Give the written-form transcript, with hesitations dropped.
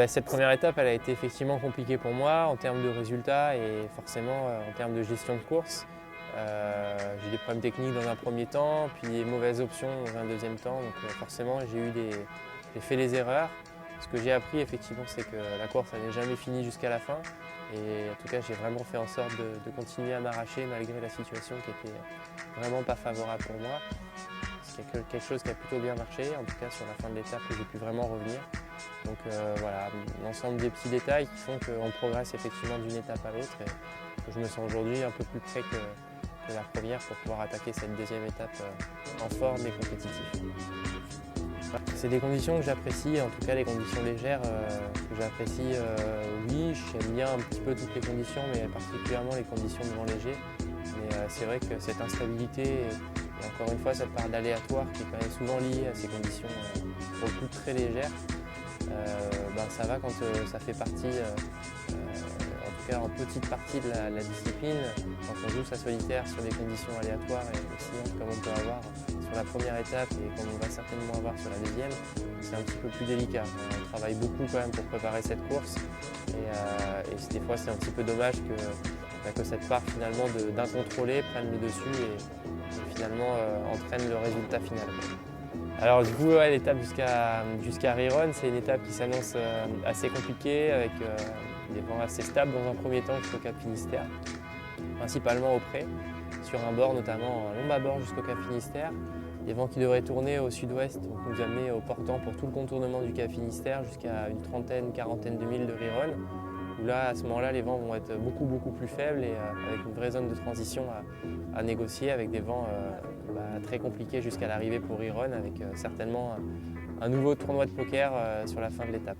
Cette première étape, elle a été effectivement compliquée pour moi en termes de résultats et forcément en termes de gestion de course. J'ai eu des problèmes techniques dans un premier temps, puis des mauvaises options dans un deuxième temps. Donc forcément, j'ai fait les erreurs. Ce que j'ai appris effectivement, c'est que la course elle n'est jamais finie jusqu'à la fin. Et en tout cas, j'ai vraiment fait en sorte de continuer à m'arracher malgré la situation qui était vraiment pas favorable pour moi. C'est quelque chose qui a plutôt bien marché, en tout cas sur la fin de l'étape où j'ai pu vraiment revenir. Donc voilà, l'ensemble des petits détails qui font qu'on progresse effectivement d'une étape à l'autre et que je me sens aujourd'hui un peu plus près que la première pour pouvoir attaquer cette deuxième étape en forme et compétitif. C'est des conditions que j'apprécie, en tout cas les conditions légères que j'apprécie, oui, j'aime bien un petit peu toutes les conditions, mais particulièrement les conditions de vent léger. Mais c'est vrai que cette instabilité et encore une fois cette part d'aléatoire qui est quand même souvent liée à ces conditions pour le coup très légères, ça va quand ça fait partie, en tout cas en petite partie de la discipline, quand on joue sa solitaire sur des conditions aléatoires et aussi comme on peut avoir sur la première étape et comme on va certainement avoir sur la deuxième, c'est un petit peu plus délicat. On travaille beaucoup quand même pour préparer cette course et des fois c'est un petit peu dommage que cette part finalement d'incontrôlé prenne le dessus et finalement entraîne le résultat final. Alors du coup, ouais, l'étape jusqu'à Riron, c'est une étape qui s'annonce assez compliquée avec des vents assez stables dans un premier temps jusqu'au Cap Finistère, principalement au pré, sur un bord notamment un long bâbord jusqu'au Cap Finistère. Des vents qui devraient tourner au sud-ouest, donc nous amener au portant pour tout le contournement du Cap Finistère jusqu'à une trentaine, quarantaine de milles de Riron. Où là, à ce moment-là, les vents vont être beaucoup plus faibles et avec une vraie zone de transition à négocier avec des vents très compliqués jusqu'à l'arrivée pour Riron avec certainement un nouveau tournoi de poker sur la fin de l'étape.